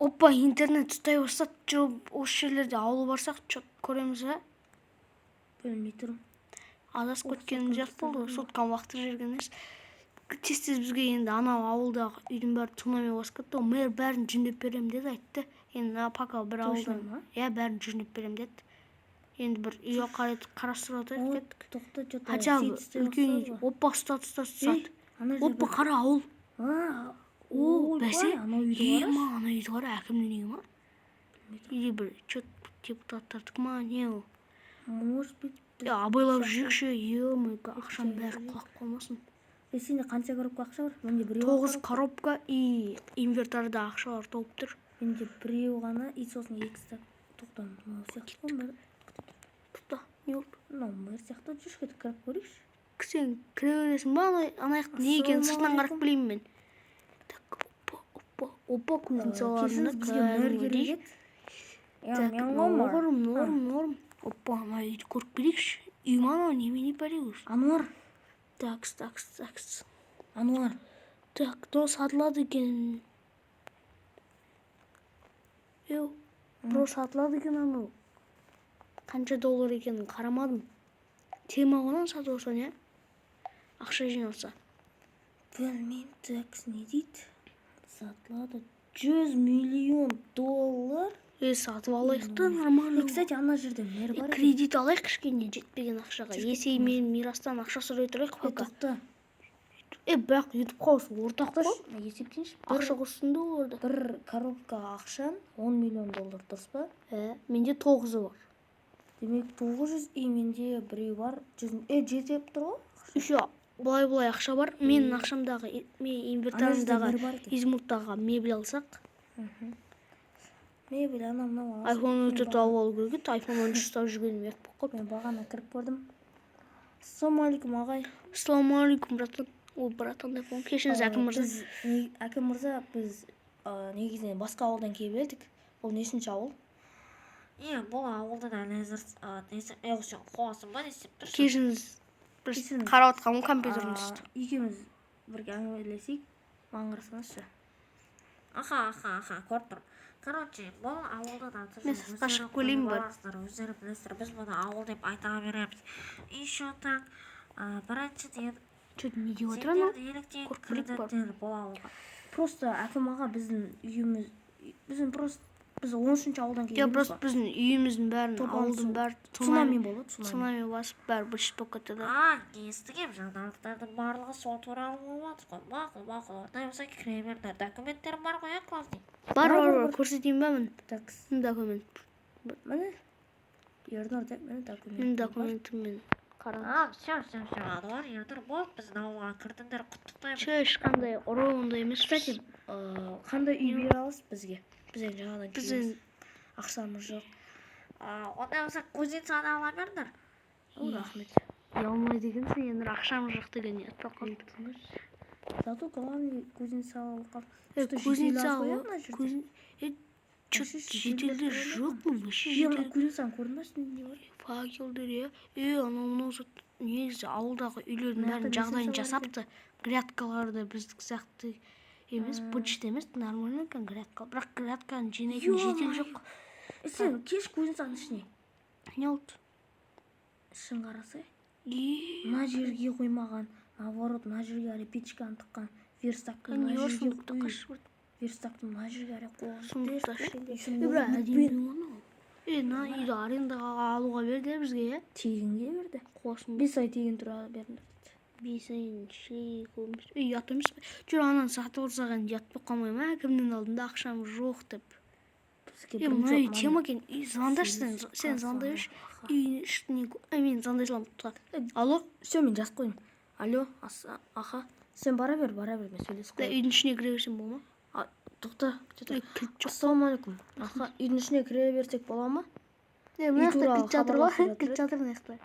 Опа, интернет тұтай бастады. Жүріп осы жерлерде ауыл барсақ көреміз, а? Білмей тұрмын. Адасып кеткеніміз жақ болды. Соткан уақыты жүрген емес. Тез бізге енді анау ауылдағы үйдің бәрі цунами басып кетті. Мэр бәрін жөндеп берем деді, айтты. Енді пока бір ауылдан, бәрін жөндеп берем деді. Енді бір үйге қарастырып кеттік. Тоқта, что-то Хотя бы үлкен опа ұстат. Опа, қара ауыл. О, бәсе? Ана үйді қара, әкімнің үйі ма? Или бір депутаттардікі ма, не ол? Может быть. Абайлап жүрекші, ақшам бәрі құлақ қалмасын. Сенде қанша коробка ақша бар? Менде 9 коробка и инвентарда ақшалар толып тұр. Менде біреу ғана, и сосын 2 стак. Тоқтам, мынау сияқты қой. Тоқта, не болды? Мынау мэр сияқты жүрші кіріп көрейікші. Сен кіре бересің ба, анаяқты не екенін сыртынан қарап білеймін мен. Опа, кузницаларында кәдімгідей. Норм. Опа, ана үйді көріп берейікші. Үй ма, немене берейікші? Ануар. Такс. Ануар. Так, но сатылады екен. Бро сатылады екен анау. Қанша доллар екенін қарамадым. Темағынан сатып алса не? Ақша жиналса. Білмеймін, такс не дейді? Сатылады. 100 миллион доллар. Сатып алайық та нормально. Кстати, ана жерде мэр бар. Кредит алайық кішкене жетпеген ақшаға. Есей мен мирастан ақша сұрай тұрайық пока. Тоқта. Бірақ ютіп қалсын ортақ қой. Есептейінші. Ақша қоссын да оларда. Бір коробка ақшан 10 миллион доллар дұрыс па? Менде 9 бар. Демек 900, и менде біреу бар. Жетіп тұр ғой? Еще былай ақша бар. Менің ақшамдағы, мен инвентарымдағы измурттағы мебель алсақ. Мебель анау iPhone 14 алып алу керек еді. iPhone 13 ұстап жүргенім ертіп қалып. Мен бағана кіріп көрдім. Ассалаумағалейкум ағай. Ассалаумағалейкум, братан. Ой, братан деп қойым. Кешіріңіз, әкім мырза. Әкім мырза, біз негізінен басқа ауылдан келіп едік. Бұл нешінші ауыл? Бұл ауылдан әлі әзір қуасың ба десеп тұршы. Кешіріңіз, біз қарап атқан компьютеріміз. Екеуміз бірге әңгімелесейік. Маған қарасаңызшы. Аха, көріп тұр. Короче, бұл ауылдан Мен сыртқа шығып келейін бар. Өздері білесіздер, біз бұны ауыл деп айта береміз. Еще так, біріншіден Что-то не деп отыр анау? еліктен кірдіктер бұл ауылға. Просто әкім аға біздің үйіміз, біз 13-ші ауылдан келгенбіз Просто біздің үйіміздің бәрін, ауылдың бәрі цунами болды. Цунами басып, бәрі бүлшіп болып кетті. Естігем, жаңалықтардың барлығы сол туралы болмады ғой. Мақұл, орнай болса кіре беріңдер. Документтер бар ғой, классный. Бар, көрсетейін ба мен? Документ. Міне, Ернар деп, міне документ. Мен документіммен қарам. Все, Ануар, Ернар болып, біздің ауылға кірдіңдер, құттықтаймын. Ешқандай ұрауындай емес. Кстати, қандай үй бере аласыз бізге? Бізден жаңадан келеміз. Ақшамыз жоқ. Ондай болса кузницаны ала беріңдер. Рахмет. Ұялмайды екенсің, енді ақшамыз жоқ деген не айтпақ қалды. Зато главный кузница алып Жетелдер жоқ му? Кузницаны көрдің ба үстінде не бар? Факелдер, анау негізі ауылдағы үйлердің бәрін жағдайын жасапты. Грядкаларды біздік сияқты емес, почта емес, нормально екен грядка. Бірақ грядканы жинайтын жетел жоқ. Сен кеш кузницаның ішіне. Не болды? Ішін қарасай. Мына жерге қоймаған, наоборот, мына жерге репечканы тыққан, верстактың мына жерге қойып, верстактың мына жерге қойып. На үйді арендаға алуға берді бізге, Тегінге берді. Қосын 5 ай тегін тұрады бердіңдер дейді. 5 айын көмір. Ят емес пе? Жүр анан сатып алсақ енді ят болып қалмай ма? Әкімнің алдында ақшам жоқ деп. Мына үй тема екен. Звондаш сен звондайшы. Үйдің үстіне мен звондай саламын. Алло? Все, мен жазып қойдым. Алло, аха. Сен бара бер, мен сөйлесіп қояйын. Үйдің ішіне кіре берсем бола ма? Тоқта, ассалаумағалейкум. Аха, үйдің ішіне кіре берсек бола ма? Мына жақта кілт жатыр ма? Кілт жатыр мына жақта.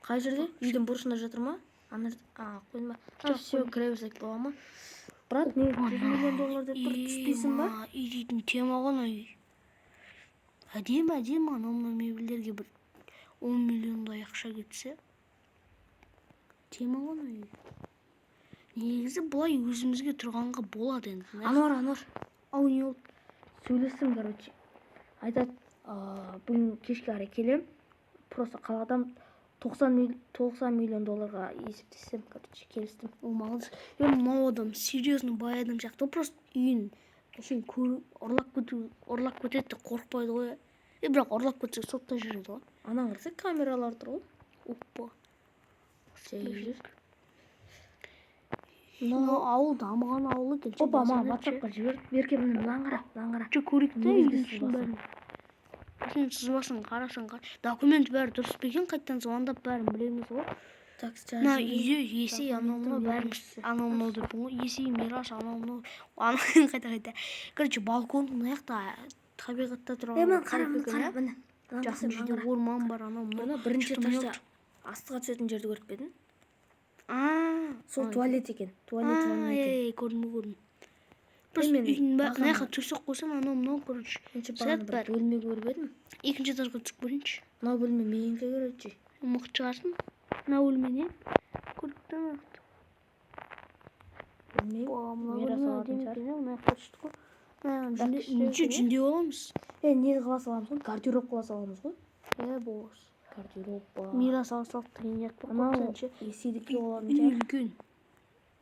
Қай жерде? Үйдің бұрышында жатыр ма? Қойма. Все, кіре берсек бола ма? Брат, не 100 миллион доллар деп тұр, түспейсің ба? Үйдің тема ғой үй. Әдемі, анау мебельдерге бір 10 миллиондай ақша кетсе. Тема ғой үй. Негізі бұлай өзімізге тұрғанға болады енді. Ануар. Ау не болды? сөйлестім, короче. Айтады, бүгін кешке қарай келем. Просто қаладам 90 миллион долларға есептесем, короче, келістім. Ол маңыз. Мынау адам серьезно бай адам сияқты. Просто үйін әшейін көріп, ұрлап кетеді деп қорықпайды ғой. Бірақ ұрлап кетсе сотта жүреді ғой. Ана қараса камералар тұр ғой. Оппа. Жүр. Мынау ауыл дамыған ауыл екен. Опа, маған WhatsApp-қа жібер. Берке, мынаны қара. Че көрейік та Негізгі үйдің ішін бәрін. Сен сызбасын қарасаң документ бәрі дұрыс па екен, қайттан звондап бәрін білеміз ғой. Так, Мына үйде есей анау бәріміз анау деппін ғой. Есей, мирас, анау қайта. Короче, балкон мына жақта табиғатта тұрған. Мен қара, міне. Жақын жерде орман бар, анау. Мына бірінші этажда астыға түсетін жерді көріп пе едің? Сол туалет екен. Туалет ванна екен. Көрдім. Просто үйдің мына жаққа төсек қойсаң, анау, короче. Бағана бір бөлме көріп едім. Екінші этажға түсіп көрейінші. Мынау бөлме менікі көреді. Мықты шығарсын. Мына бөлмені көріктен ақты. Жүнде оламыз. Не қылас аламыз ғой? Гардероб қылас аламыз ғой? Боғыз. Гардероб ба. Мира салсақ тренер Анау есейдікке олардың үй үлкен.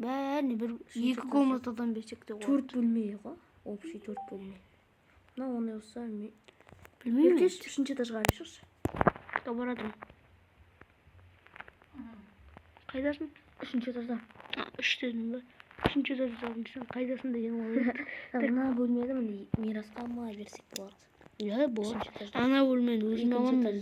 Бәріне бір 2 комнатадан берсек те болады. 4 бөлме ғой. Общий 4 бөлме. Мына оны болса білмеймін. Беркеш 3-ші этажға берші. Барадым. Қайдасың? 3-ші этажда. 3 дедім бе? 3-ші этажда қайдасың деген ол. Мына бөлмені міне мирасқа алмай берсек болады. Болады. Ана бөлмені өзім аламын.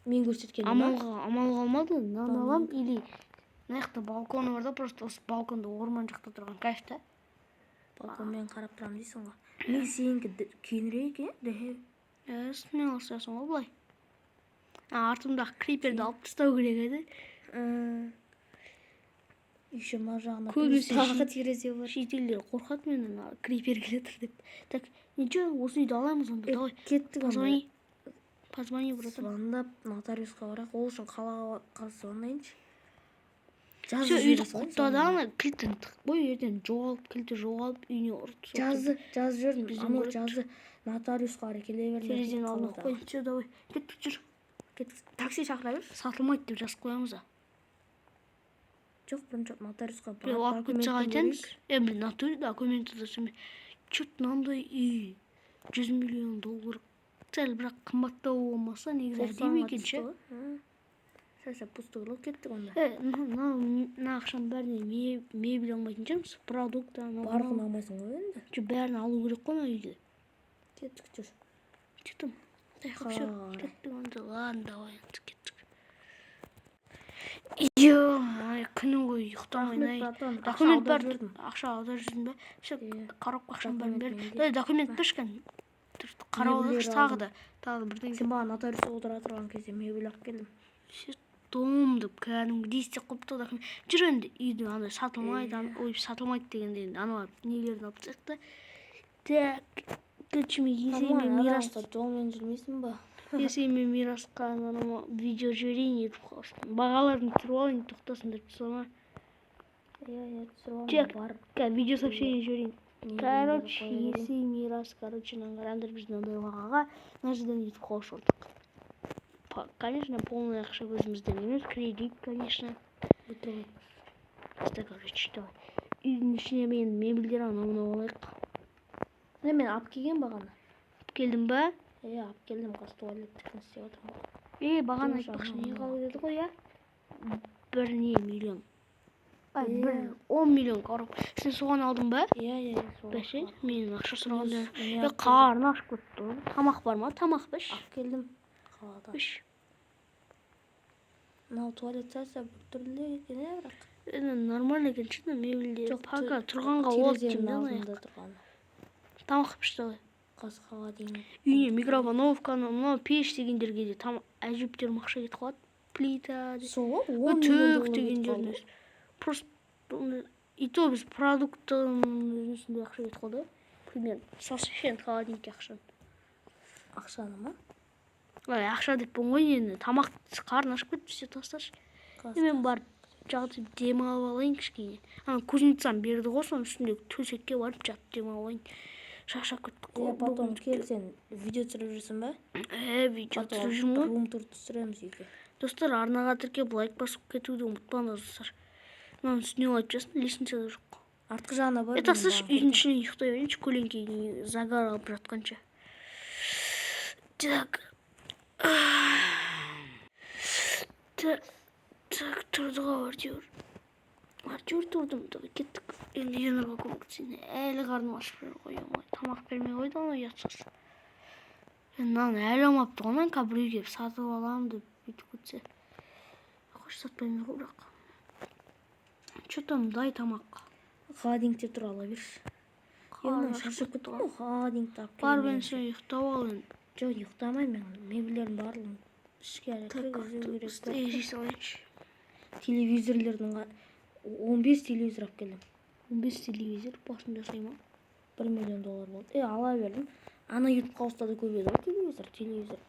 Мен көрсеткен амал қалмады. Нан алам или мына жақта балконы бар да, просто осы балконда орман жақта тұрған кайф та. Балконмен қарап тұрам дейсің ғой. Мен сенікі кейінірек екен. Үстімен алсасың ғой былай. Артымдағы криперді алып тастау керек еді. Еще мына жағына Көбісі тағы терезе бар. Шетелдер қорқады менен крипер келетір деп. Так, ничего, осы үйді аламыз онда. Давай. Кеттік. Позвони, братан. Звондап нотариусқа барайық. Ол үшін қалаға звондайыншы. Все, үйді құттады, ана кілтін тықпой, ертең кілті жоғалып, үйіне ұрып. Жазды жүрдім. Анау жазды нотариусқа қарай келе берді. Терезені алып қой. Все, давай. Кеттік жүр. Такси шақыра бер. Сатылмайды деп жазып қоямыз да. Жоқ, бірінші нотариусқа барып документті айтамыз. Блин, натуре документі досым. Чөт мынандай үй. 100 миллион доллар. Сәл бірақ қымбаттау болмаса, негізі әдемі екен ше. Сәл пустылық кеттік онда. Мына ақшаның бәріне мебель алмайтын шығармыз. Продукт барлығын алмайсың ғой енді. Бәрін алу керек қой ана үйде. Кеттік жүр. Кеттім. Кеттік онда. Ладно, давай кеттік. Күні ғой ұйықтамай. Документ бар. Ақша аудар жүрдім бе? Қарап ақшаның бәрін беріп. Документ бершкен. Қарап тағы да бірден. Сен баған нотариусқа отыра тұрған кезде мебель алып келдім. Дом деп кәдімгі істеп қойыпты документ. Жүр енді үйді андай сатылмайды дегенде аналар нелерін алып тастық та. Так, көтшіме есейме мирас. Жолмен жүрмейсің ба? Есейме мирасқа видео жіберейін етіп қалсын. Бағаларын тұрып алайын, тоқтасын деп соңа. Видео сообщение жіберейін. Короче, есей мирас, наңғарандар біздің ондай бағаға нәжден етіп қалыш ордық. Конечно, полная ақша өзімізден емес, кредит, конечно. Короче, давай. Үйдің ішіне мен мебельдер анау алайық. Мен алып келген бағана. Алып келдің ба? Алып келдім, қаз туалеттікін істеп отырмын. Бағана айтпақшы не қалып еді ғой, бір миллион. 10 миллион қарып. Сен соған алдың ба? Бәше, менің ақша сұрағанда. Қарны ашып көтті. Тамақ бар ма? Тамақ бәш. Алып келдім. Қалада. Бәш. Мынау туалет сәлсә бүктірілі екен, бірақ. Нормально екен, шыны мебелде. Пака тұрғанға от кемді. Тамақ бәш давай. Қасқаға дейін. Үйіне микроволновканы, мынау пеш дегендерге де әжептер мақша кетіп қалады. Плита. Сол, 10 миллион дегендеріне. Просто и то біз продуктың өзінде ақша кетіп қалды. Примерно. Совсем холодненький ақшаны. Ақшаны ма? Ақша деп бұн ғой енді. Тамақ қарын ашып кетіп все тасташы. Мен барып жатып демалып алайын кішкене. Кузнецам берді ғой, соның үстіндегі төсекке барып жатып демалып алайын. шаршап кеттік Я потом кел сен видео түсіріп жүрсің ба? видео түсіріп жүрмін ғой. Рум тур түсіреміз үйге. Достар, арнаға тіркеп лайк басып кетуді ұмытпаңдар достар. Мынаны үстіне алып жасын, лестницада жоқ. Артқы жағына бар. Это слышь, үйдің ішіне ұйықтай берейінші, көлеңкеге загар алып жатқанша. Так, тұрдыға артер тұрдым, кеттік. Енді Енорға көмектесейін. Әлі қарным ашып жүр ғой, тамақ бермей қойды оны ұятсыз. Мынаны әлі алмапты ғой, мен қазір үйге сатып аламын деп бүйтіп кетсе. Қош сатпаймын ғой бірақ. Что там, дай тамақ. Холодильникте тұра ала берші. Енді шаршап кеттім ғой, холодильникті алып Бар мен сен ұйықтап ал енді. Жоқ, ұйықтамаймын мен. Мебельдердің барлығын ішке кіргізу керек. Ежей салайыншы. Телевизорлердің 15 телевизор алып келдім. 15 телевизор басында жасай ма? $1 миллион болды. Ала бердім. Ана ютуб қауыста да көбейді ғой телевизор.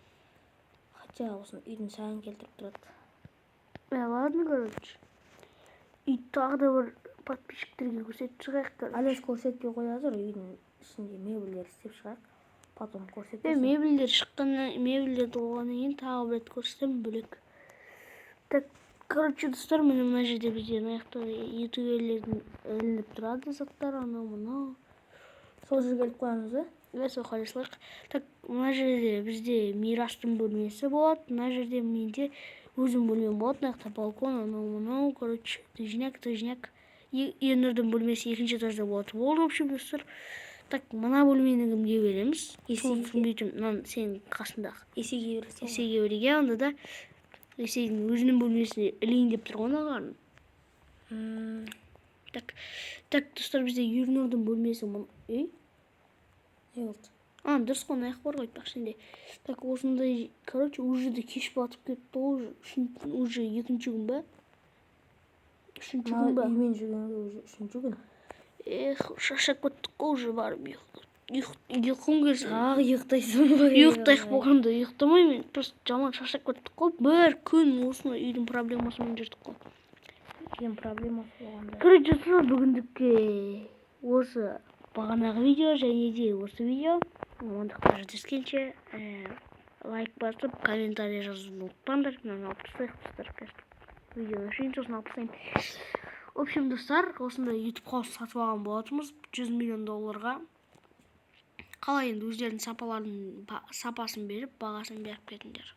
Хотя осыны үйдің сәнін келтіріп тұрады. Ладно, короче. Үй тағы да бір подписчиктерге көрсетіп шығайық. Алеш көрсетпей қояды, үйдің ішінде мебельдер істеп шығайық. Потом көрсетесің. Мебельдер шыққаннан, мебельдерді болғаннан кейін тағы бір рет көрсетемін бөлек. Так, короче, достар, міне мына жерде бізде аяқта ютуберлердің ілініп тұрады заттар, анау-мынау. Сол жерге келіп қоямыз ба? Сол қарасылайық. Так, мына жерде бізде Мирастың бөлмесі болады, мына жерде менде өзім бөлмем болады, аяқта балкон, анау-мынау, короче, тыжняк. Енордың бөлмесі екінші этажда болады. Болды, в общем, достар. Так, мына бөлмені кімге береміз? Есеге. Мынаны сенің қасындағы. Есеге бересің. Есеге береге, онда да Есегінің өзінің бөлмесіне ілейін деп тұрғаны қарын. Так, достар, бізде Ернұрдың бөлмесі үй? Не болды? Дұрыс қой, аяқ бар ғой, сенде. Так, осындай, короче, уже да кеш батып кетті, уже екінші күн ба? Үшінші күн ба? Үймен жүргенге уже үшінші күн. Шаршап кеттік қой, уже барып ұйқым келсе. Ұйықтайсың ғой. Ұйықтайық болғанда ұйықтамаймын, просто жаман шаршап кеттік қой. Бір күн осыны үйдің проблемасымен жүрдік қой. Үйдің проблемасы болғанда. Короче, бүгіндікке осы бағанағы видео және де осы видео. Ондықтар жүздескенше лайк басып, комментарий жазуды ұмытпаңдар. Мынаны алып тастайық, достар. Видеоны шейін сосын алып тастаймын. В общем, достар, осындай ютуб қауыс сатып алған болатынбыз $100 миллион. Қалай енді өздерінің сапасын беріп, бағасын беріп кетіңдер.